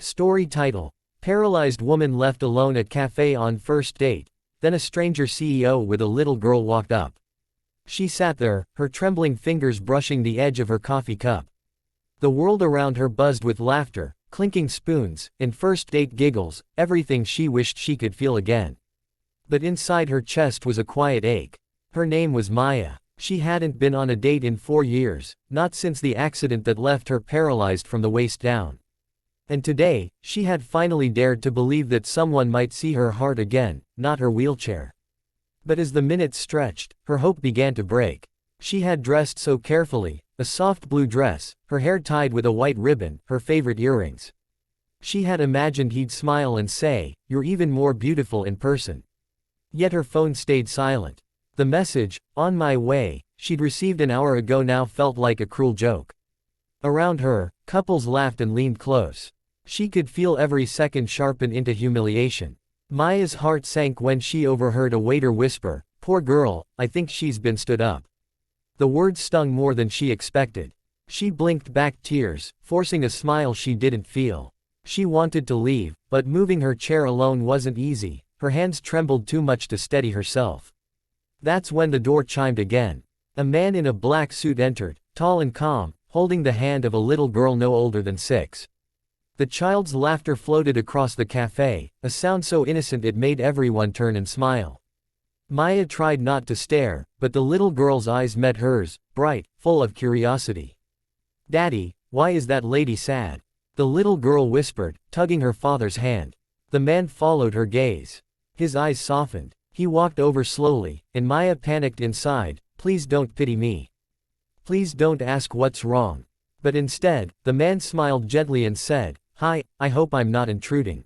Story title: Paralyzed woman left alone at cafe on first date, then a stranger CEO with a little girl walked up. She sat there, her trembling fingers brushing the edge of her coffee cup. The world around her buzzed with laughter, clinking spoons, and first date giggles, everything she wished she could feel again. But inside her chest was a quiet ache. Her name was Maya. She hadn't been on a date in 4 years, not since the accident that left her paralyzed from the waist down. And today, she had finally dared to believe that someone might see her heart again, not her wheelchair. But as the minutes stretched, her hope began to break. She had dressed so carefully, a soft blue dress, her hair tied with a white ribbon, her favorite earrings. She had imagined he'd smile and say, "You're even more beautiful in person." Yet her phone stayed silent. The message, "On my way," she'd received an hour ago now felt like a cruel joke. Around her, couples laughed and leaned close. She could feel every second sharpen into humiliation. Maya's heart sank when she overheard a waiter whisper, "Poor girl, I think she's been stood up." The words stung more than she expected. She blinked back tears, forcing a smile she didn't feel. She wanted to leave, but moving her chair alone wasn't easy. Her hands trembled too much to steady herself. That's when the door chimed again. A man in a black suit entered, tall and calm, holding the hand of a little girl no older than 6. The child's laughter floated across the cafe, a sound so innocent it made everyone turn and smile. Maya tried not to stare, but the little girl's eyes met hers, bright, full of curiosity. "Daddy, why is that lady sad?" the little girl whispered, tugging her father's hand. The man followed her gaze. His eyes softened. He walked over slowly, and Maya panicked inside. "Please don't pity me. Please don't ask what's wrong." But instead, the man smiled gently and said, "Hi, I hope I'm not intruding.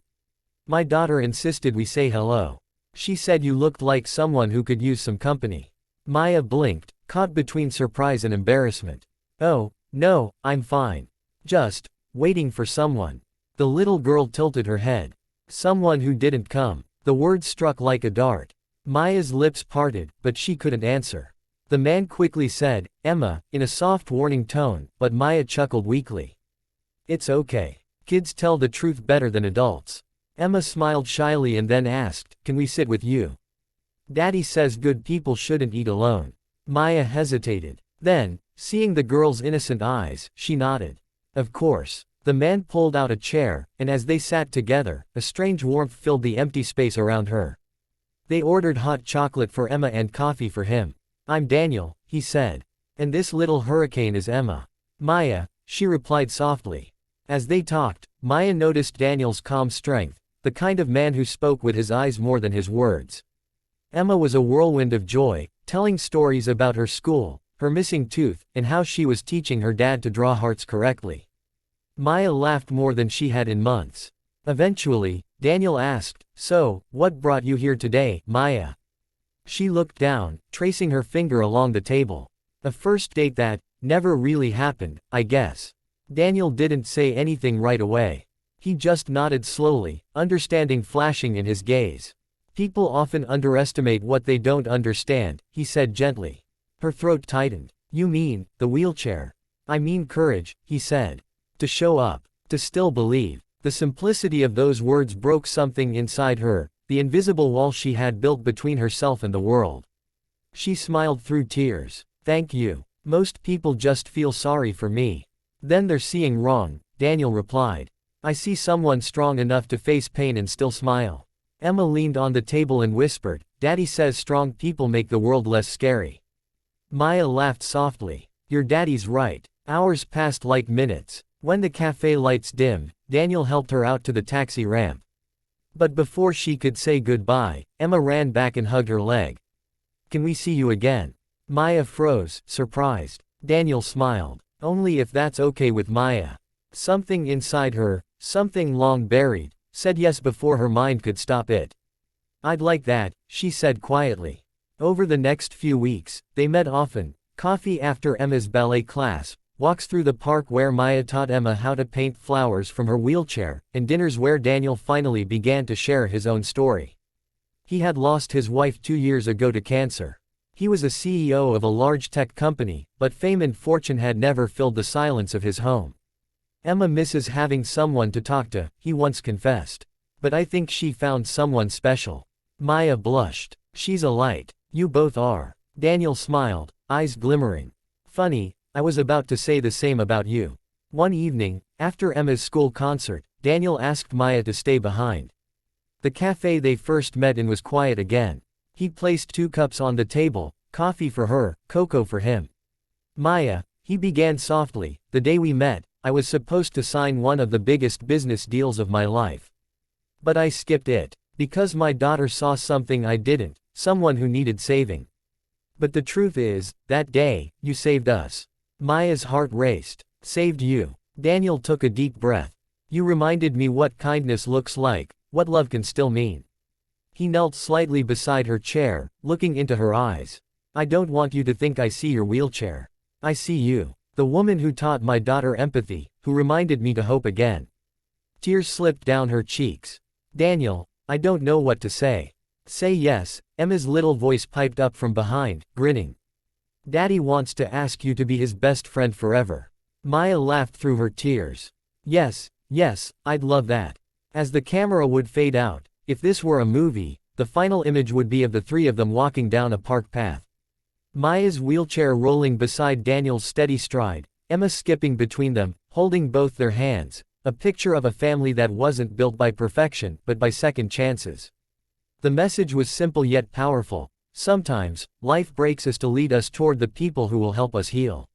My daughter insisted we say hello. She said you looked like someone who could use some company." Maya blinked, caught between surprise and embarrassment. "Oh, no, I'm fine. Just waiting for someone." The little girl tilted her head. "Someone who didn't come." The word struck like a dart. Maya's lips parted, but she couldn't answer. The man quickly said, "Emma," in a soft warning tone, but Maya chuckled weakly. "It's okay. Kids tell the truth better than adults." Emma smiled shyly and then asked, "Can we sit with you? Daddy says good people shouldn't eat alone." Maya hesitated. Then, seeing the girl's innocent eyes, she nodded. "Of course." The man pulled out a chair, and as they sat together, a strange warmth filled the empty space around her. They ordered hot chocolate for Emma and coffee for him. "I'm Daniel," he said. "And this little hurricane is Emma." "Maya," she replied softly. As they talked, Maya noticed Daniel's calm strength, the kind of man who spoke with his eyes more than his words. Emma was a whirlwind of joy, telling stories about her school, her missing tooth, and how she was teaching her dad to draw hearts correctly. Maya laughed more than she had in months. Eventually, Daniel asked, "So, what brought you here today, Maya?" She looked down, tracing her finger along the table. "A first date that never really happened, I guess." Daniel didn't say anything right away. He just nodded slowly, understanding flashing in his gaze. "People often underestimate what they don't understand," he said gently. Her throat tightened. "You mean, the wheelchair?" "I mean courage," he said. "To show up. To still believe." The simplicity of those words broke something inside her, the invisible wall she had built between herself and the world. She smiled through tears. "Thank you. Most people just feel sorry for me. Then they're seeing wrong," Daniel replied. "I see someone strong enough to face pain and still smile." Emma leaned on the table and whispered, "Daddy says strong people make the world less scary." Maya laughed softly. "Your daddy's right." Hours passed like minutes. When the cafe lights dimmed, Daniel helped her out to the taxi ramp. But before she could say goodbye, Emma ran back and hugged her leg. "Can we see you again?" Maya froze, surprised. Daniel smiled. "Only if that's okay with Maya." Something inside her, something long buried, said yes before her mind could stop it. "I'd like that," she said quietly. Over the next few weeks, they met often. Coffee after Emma's ballet class, walks through the park where Maya taught Emma how to paint flowers from her wheelchair, and dinners where Daniel finally began to share his own story. He had lost his wife 2 years ago to cancer. He was a CEO of a large tech company, but fame and fortune had never filled the silence of his home. Emma misses having someone to talk to, he once confessed. But I think she found someone special. Maya blushed. She's a light. You both are. Daniel smiled, eyes glimmering. Funny, I was about to say the same about you. One evening, after Emma's school concert, Daniel asked Maya to stay behind. The cafe they first met in was quiet again. He placed 2 cups on the table, coffee for her, cocoa for him. Maya, he began softly, the day we met, I was supposed to sign one of the biggest business deals of my life. But I skipped it. Because my daughter saw something I didn't, someone who needed saving. But the truth is, that day, you saved us. Maya's heart raced. Saved you. Daniel took a deep breath. You reminded me what kindness looks like, what love can still mean. He knelt slightly beside her chair, looking into her eyes. I don't want you to think I see your wheelchair. I see you. The woman who taught my daughter empathy, who reminded me to hope again. Tears slipped down her cheeks. Daniel, I don't know what to say. Say yes, Emma's little voice piped up from behind, grinning. Daddy wants to ask you to be his best friend forever. Maya laughed through her tears. Yes, yes, I'd love that. As the camera would fade out, if this were a movie, the final image would be of the 3 of them walking down a park path. Maya's wheelchair rolling beside Daniel's steady stride, Emma skipping between them, holding both their hands, a picture of a family that wasn't built by perfection, but by second chances. The message was simple yet powerful. Sometimes, life breaks us to lead us toward the people who will help us heal.